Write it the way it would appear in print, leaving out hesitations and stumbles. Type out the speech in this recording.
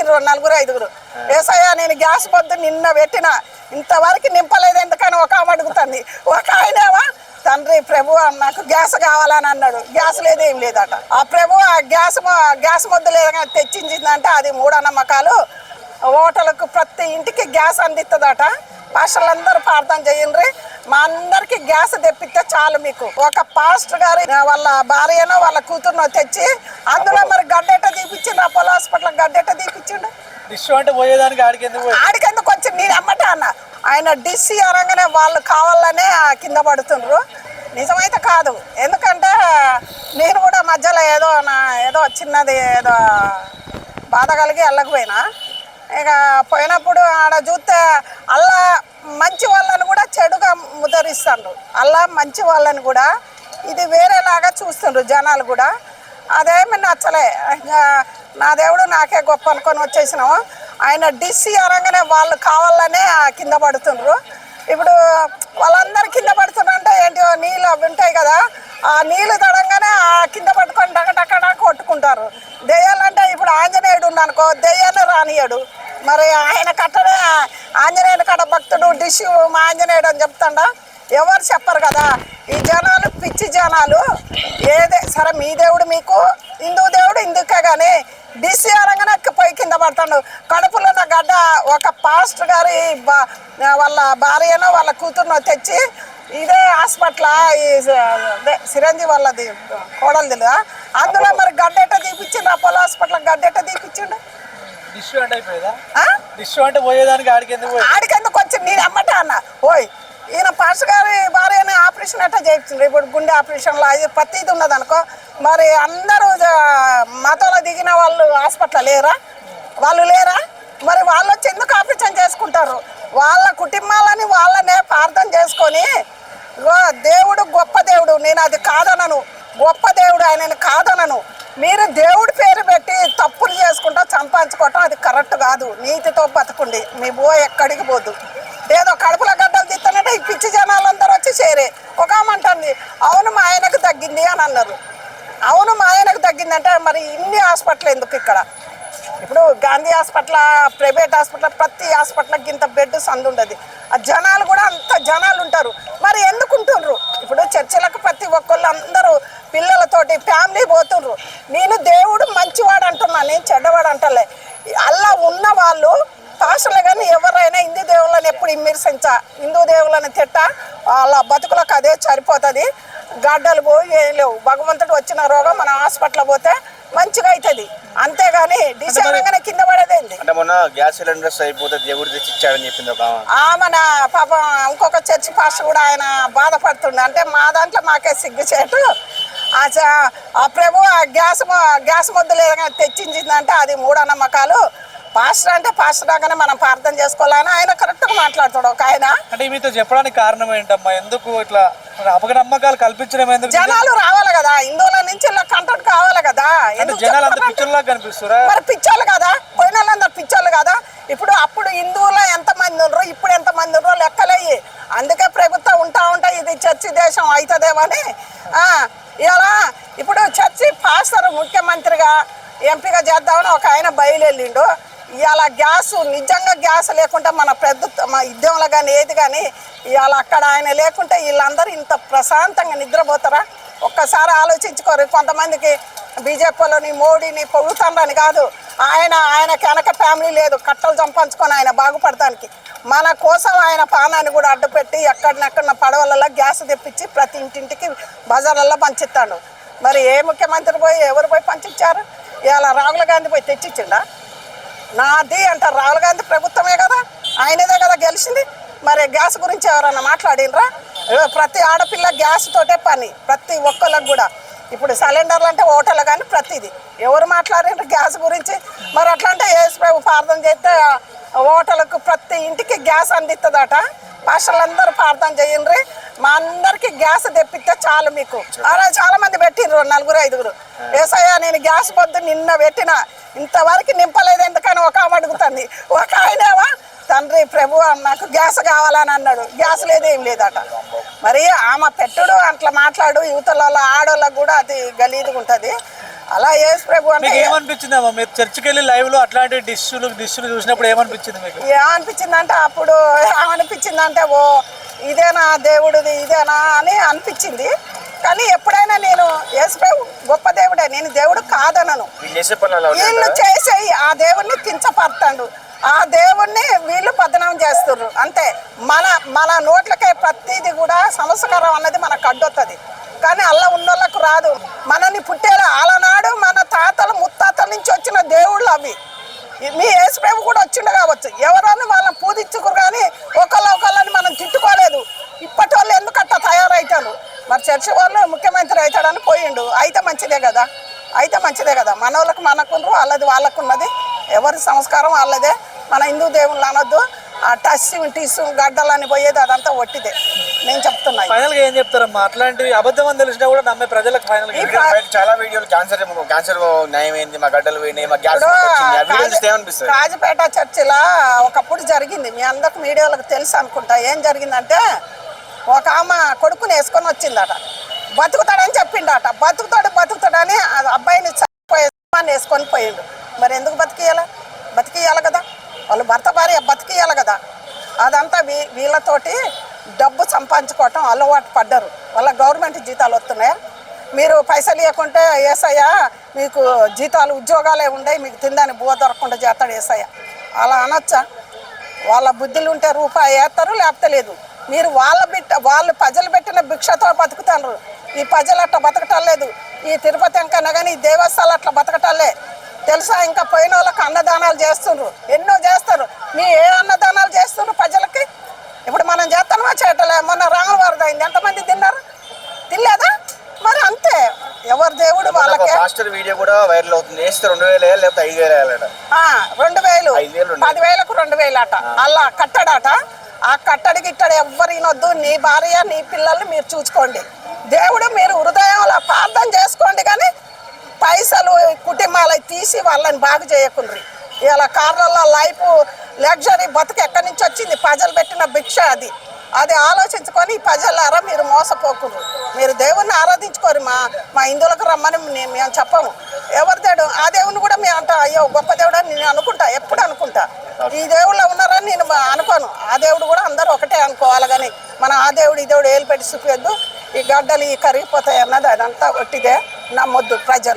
పెట్టిండ్రు 4-5. ఏసయ్యా నేను గ్యాస్ పొద్దు నిన్న పెట్టిన ఇంతవరకు నింపలేదు ఎందుకని ఒక ఆమె అడుగుతుంది. ఒక ఆయనేవా తండ్రి ప్రభు నాకు గ్యాస్ కావాలని అన్నాడు. గ్యాస్ లేదు ఏం లేదట. ఆ ప్రభు ఆ గ్యాస్ మొద్దు లేదని తెచ్చిందంటే అది మూఢనమ్మకాలు. హోటల్కు ప్రతి ఇంటికి గ్యాస్ అందిస్తుందట. పాస్టర్లందరూ ప్రార్థన చేయండి, మా అందరికి గ్యాస్ తెప్పిస్తే చాలు మీకు. ఒక పాస్టర్ గారు వాళ్ళ భార్యనో వాళ్ళ కూతురునో తెచ్చి అందులో మరి గడ్డెట్ట తీపిచ్చిండు. Apollo hospital గడ్డెట్ట తీపిచ్చిండు. ఆడికెందుకు వచ్చి నేను అమ్మటే అన్న. ఆయన డిసి అనగానే వాళ్ళు కావాలనే కింద పడుతుండ్రు. నిజమైతే కాదు. ఎందుకంటే నేను కూడా మధ్యలో ఏదో చిన్నది ఏదో బాధ కలిగి వెళ్ళకపోయినా, ఇక పోయినప్పుడు ఆడ చూస్తే అల్లా మంచి వాళ్ళని కూడా చెడుగా ముద్రిస్తుండ్రు. అల్లా మంచి వాళ్ళని కూడా ఇది వేరేలాగా చూస్తుండ్రు జనాలు కూడా. అదేమి నచ్చలే. నా దేవుడు నాకే గొప్ప అనుకొని వచ్చేసినాము. ఆయన డిసి అనగానే వాళ్ళు కావాలనే కింద పడుతుండ్రు. ఇప్పుడు వాళ్ళందరూ కింద పడుతున్నారు అంటే ఏంటి, నీళ్ళు అవి ఉంటాయి కదా, ఆ నీళ్ళు తడంగానే కింద పట్టుకొని డగడగడ కొట్టుకుంటారు. దెయ్యాలంటే ఇప్పుడు ఆంజనేయుడు ఉన్నానుకో, దెయ్యాన్ని రానియడు. మరి ఆయన కట్టనే ఆంజనేయుడు కట్ట భక్తుడు డిసి మా ఆంజనేయుడు అని చెప్తాడా? ఎవరు చెప్పరు కదా. ఈ జనాలు పిచ్చి జనాలు. ఏదే సరే మీ దేవుడు మీకు, హిందూ దేవుడు హిందూకే కానీ డిసి అనగానే పోయి కింద పడతాడు. కడుపులో ఉన్న గడ్డ ఒక పాస్టర్ గారి వాళ్ళ భార్యనో వాళ్ళ కూతురునో తెచ్చి ఇదే హాస్పిటల్ ఈ చిరంజీవి వాళ్ళది కోడలు అందులో మరి గడ్డెట్ట తీపిచ్చిండు. Apollo hospital గడ్డెట్ట తీపిచ్చిండు. ఆడికెందుకు వచ్చి నేను అమ్మటే అన్న. ఓయ్ ఈయన పాస్టర్ గారి భార్యని ఆపరేషన్ ఎట్టా చేయించిండ్రు. ఇప్పుడు గుండె ఆపరేషన్లో అది ప్రతిది ఉన్నది అనుకో, మరి అందరూ మతంలో దిగిన వాళ్ళు హాస్పిటల్ లేరా? వాళ్ళు లేరా? మరి వాళ్ళు వచ్చి ఎందుకు ఆపరేషన్ చేసుకుంటారు? వాళ్ళ కుటుంబాలని వాళ్ళనే ప్రార్థన చేసుకొని, దేవుడు గొప్ప దేవుడు, నేను అది కాదనను, గొప్ప దేవుడు ఆయనను కాదనను. మీరు దేవుడి పేరు పెట్టి తప్పులు చేసుకుంటా సంపాదించుకోవటం అది కరెక్ట్ కాదు. నీతితో బతకండి, మీ ఎక్కడికి పోదు. ఏదో కడుపుల గడ్డలు తీస్తానంటే ఈ పిచ్చి జనాలందరూ వచ్చి చేరే. ఒక ఆమంటుంది అవును మా ఆయనకు తగ్గింది అని అన్నారు. అవును మా ఆయనకు తగ్గిందంటే మరి ఇన్ని హాస్పిటల్ ఎందుకు ఇక్కడ? ఇప్పుడు గాంధీ హాస్పిటల్, ప్రైవేట్ హాస్పిటల్, ప్రతి హాస్పిటల్కి ఇంత బెడ్ సందు ఉండదు. ఆ జనాలు కూడా అంత జనాలు ఉంటారు. మరి ఎందుకు ఉంటుండ్రు? ఇప్పుడు చర్చిలకు ప్రతి ఒక్కళ్ళు అందరూ పిల్లలతోటి ఫ్యామిలీ పోతుండ్రు. నేను దేవుడు మంచివాడు అంటున్నా, నేను చెడ్డవాడు అంటలే. అలా ఉన్న వాళ్ళు పాస్టర్లు కానీ ఎవరైనా హిందూ దేవుళ్ళని ఎప్పుడు విమర్శించా, హిందూ దేవుళ్ళని తిట్ట, వాళ్ళ బతుకులకు అదే సరిపోతుంది. గడ్డలు పోయి ఏం లేవు. భగవంతుడు వచ్చిన రోగం మన హాస్పిటల్ పోతే మంచిగా అవుతుంది. అంతేగాని డిసైన్గానే కింద పడేదేంది. అంటే మొన్న గ్యాస్ సిలిండర్స్ అయిపోతే దేవుడు తెచ్చి ఇచ్చాడని చెప్పింది మన పాపం ఇంకొక చర్చి పాస్టర్ కూడా ఆయన బాధపడుతుండే. అంటే మా దాంట్లో మాకే సిగ్గుచేటు. ఆ ప్రభు ఆ గ్యాస్ మొద్దు లేదని తెచ్చిందంటే అది మూఢనమ్మకాలు. పాస్టర్ అంటే పాస్టర్ లాగానే మనం ప్రార్థన చేసుకోవాలని ఆయన కరెక్ట్గా మాట్లాడతాడు. ఒక ఆయన అంటే మీతో చెప్పడానికి కారణం ఏంటమ్మా? ఎందుకు ఇట్లా అపనమ్మకాలు కల్పించడం? ఎందుకు? జనాలు రావాలి కదా, హిందువుల నుంచి ఇలా కంటెంట్ కావాలి కదా. మరి పిచ్చోళ్ళు కదా, పోయిన వాళ్ళందరూ పిచ్చోళ్ళు కదా. ఇప్పుడు అప్పుడు హిందువులు ఎంతమంది ఉండరు, ఇప్పుడు ఎంతమంది ఉండరు లెక్కలయ్యి. అందుకే ప్రభుత్వం ఉంటా ఇది చర్చి దేశం అవుతుందేమని ఇలా ఇప్పుడు చర్చి పాస్టర్ ముఖ్యమంత్రిగా ఎంపీగా చేద్దామని ఒక ఆయన బయలుదేరిండు. ఇవాళ నిజంగా గ్యాస్ లేకుండా మన ఉద్యమంలో కానీ ఏది కానీ ఇవాళ అక్కడ ఆయన లేకుంటే వీళ్ళందరూ ఇంత ప్రశాంతంగా నిద్రపోతారా? ఒక్కసారి ఆలోచించుకోరు. కొంతమందికి బీజేపీలోని మోడీని పొగుతానని కాదు, ఆయనకి వెనక ఫ్యామిలీ లేదు, కట్టలు సంపాదించుకొని ఆయన బాగుపడటానికి మన కోసం ఆయన పానాన్ని కూడా అడ్డుపెట్టి ఎక్కడినెక్కడ పడవలలో గ్యాస్ తెప్పించి ప్రతి ఇంటింటికి బజార్లలో పంచిస్తాడు. మరి ఏ ముఖ్యమంత్రి పోయి ఎవరు పోయి పంచిచ్చారు? ఇవాళ రాహుల్ గాంధీ పోయి తెచ్చిచ్చిండా? నాది అంటారు. రాహుల్ గాంధీ ప్రభుత్వమే కదా, ఆయనదే కదా గెలిచింది. మరి గ్యాస్ గురించి ఎవరన్నా మాట్లాడినరా? ప్రతి ఆడపిల్ల గ్యాస్ తోటే పని, ప్రతి ఒక్కళ్ళకి కూడా. ఇప్పుడు సిలిండర్లు అంటే హోటల్ కానీ ప్రతిదీ ఎవరు మాట్లాడినారు గ్యాస్ గురించి? మరి అట్లా అంటే యేసు ప్రభు ప్రార్థన చేస్తే హోటల్కు ప్రతి ఇంటికి గ్యాస్ అందిస్తుందట. పాస్టర్లందరూ ప్రార్థన చేయండి, మా అందరికి గ్యాస్ తెప్పిస్తే చాలు మీకు. అలా చాలా మంది పెట్టిండ్రు 4-5. ఏసయ్యా నేను గ్యాస్ పొద్దు నిన్న పెట్టిన ఇంతవరకు నింపలేదు ఎందుకని ఒక ఆమె అడుగుతుంది. ఒక ఆయనేవా తండ్రి ప్రభు నాకు గ్యాస్ కావాలని అన్నాడు. గ్యాస్ లేదు ఏం లేదట. మరి ఆమె పెట్టుడు అట్లా మాట్లాడు యువతల ఆడోళ్ళకు కూడా అది గలీదుగా ఉంటుంది. అలా యేసు ప్రభు అంటే మీకు ఏమనిపించింది అమ్మా మీరు చర్చికి వెళ్ళి లైవ్ లో అట్లాంటి డిష్లు చూసినప్పుడు ఏమనిపించింది మీకు? ఏమనిపించిందంటే అప్పుడు ఏమనిపించిందంటే ఓ ఇదేనా దేవుడిది ఇదేనా అని అనిపించింది. కానీ ఎప్పుడైనా నేను యేసు ప్రభు గొప్ప దేవుడే, నేను దేవుడు కాదనను. వీళ్ళు చేసే ఆ దేవుడిని కించపడతాడు, ఆ దేవుణ్ణి వీళ్ళు బదనాం చేస్తున్నారు అంతే. మన నోట్లకే ప్రతిదీ కూడా సంస్కారం అన్నది మనకు అడ్డొస్తుంది, కానీ అలా ఉన్నోళ్ళకు రాదు. మనని పుట్టేలా ఆలనాడు మన తాతల ముత్తాతల నుంచి వచ్చిన దేవుళ్ళు అవి. మీ యేసు ప్రభు కూడా వచ్చిండు కావచ్చు, ఎవరన్నా వాళ్ళని పూజించుకురు, కానీ ఒకళ్ళని మనం తిట్టుకోలేదు. ఇప్పటి వాళ్ళు ఎందుకు అట్లా తయారవుతారు? మరి చర్చి వాళ్ళు ముఖ్యమంత్రి అవుతాడని పోయిండు, అయితే మంచిదే కదా, అయితే మంచిదే కదా. మన వాళ్ళకి మనకుండ్రు, వాళ్ళది వాళ్ళకున్నది, ఎవరి సంస్కారం వాళ్ళదే. మన హిందూ దేవుళ్ళు అనొద్దు. ఆ టీసు గడ్డలని పోయేది అదంతా ఒట్టిదే, నేను చెప్తున్నా. ఫైనల్ గా ఏం చెప్తారమ్మా? అట్లాంటివి అబద్ధం అని తెలిసినా కూడా నమ్మే ప్రజలకు ఫైనల్ చాలా వీడియోలు క్యాన్సర్ న్యాయమైంది, మా గడ్డలు పోయినాయి, మా గ్యాస్ ఏమనిపిస్తుంది? కాజపేట చర్చిలా ఒకప్పుడు జరిగింది, మీ అందరికి మీడియాలకు తెలుసు అనుకుంటా. ఏం జరిగిందంటే ఒక ఆమె కొడుకుని వేసుకొని వచ్చిందట, బతుకుతాడని చెప్పిండట. బతుకుతాడని అబ్బాయిని చనిపోయేమని వేసుకొని పోయిండు. మరి ఎందుకు బతికియాలి కదా, వాళ్ళు భర్త భార్య బతికియాలి కదా. అదంతా వీళ్ళతోటి డబ్బు సంపాదించుకోవటం అలవాటు పడ్డారు. వాళ్ళ గవర్నమెంట్ జీతాలు వస్తున్నాయా? మీరు పైసలు ఇవ్వకుంటే ఏసయ్యా మీకు జీతాలు ఉద్యోగాలే ఉన్నాయి, మీకు తిందని బువ్వ దొరకకుండా చేస్తాడు ఏసయ్య. అలా అనొచ్చా? వాళ్ళ బుద్ధులు ఉంటే రూపాయి వేస్తారు, లేకపోతే లేదు. మీరు వాళ్ళు ప్రజలు పెట్టిన భిక్షతో బతుకుతారు. ఈ ప్రజలు అట్లా బతకటం లేదు. ఈ తిరుపతి ఎంకన్నా కానీ ఈ దేవస్థానాలు అట్లా బతకటంలే తెలుసా. ఇంకా పోయిన వాళ్ళకి అన్నదానాలు చేస్తున్నారు, ఎన్నో చేస్తారు. మీ ఏ అన్నదానాలు చేస్తున్నారు ప్రజలకి? ఇప్పుడు మనం చేస్తామా చేయటలే? మొన్న రాంగవారద అయింది, ఎంతమంది తిన్నారు? తినలేదా? మరి అంతే, ఎవరి దేవుడు వాళ్ళకే. వీడియో కూడా వైరల్ అవుతుంది, వేస్తే 2000 లేకపోతే 5000 2000 10,000కు 2000 అట. అలా కట్టడాట. ఆ కట్టడి గిట్టడి ఎవ్వరు వినొద్దు. నీ భార్య నీ పిల్లల్ని మీరు చూసుకోండి. దేవుడు మీరు హృదయంలో ప్రార్థన చేసుకోండి, కానీ పైసలు కుటుంబాలు తీసి వాళ్ళని బాగు చేయకుండ్రి. ఇలా కార్లలో లైఫ్ లగ్జరీ బతుకు ఎక్కడి నుంచి వచ్చింది? ప్రజలు పెట్టిన భిక్ష అది ఆలోచించుకొని ఈ ప్రజలారా మీరు మోసపోకురు. మీరు దేవుణ్ణి ఆరాధించుకోరు. మా హిందువులకు రమ్మని మేము చెప్పము. ఎవరి దేవుడు ఆ దేవుని కూడా మేము అంట అయ్యో గొప్ప దేవుడు అని నేను అనుకుంటా, ఎప్పుడు అనుకుంటా. ఈ దేవుళ్ళు ఉన్నారని నేను అనుకోను. ఆ దేవుడు కూడా అందరూ ఒకటే అనుకోవాలి, కానీ మనం ఆ దేవుడు ఈ దేవుడు ఏలు పెట్టి చూపేద్దు. ఈ గడ్డలు ఈ కరిగిపోతాయి అన్నది అదంతా ఒట్టిదే, నమ్మొద్దు ప్రజలు.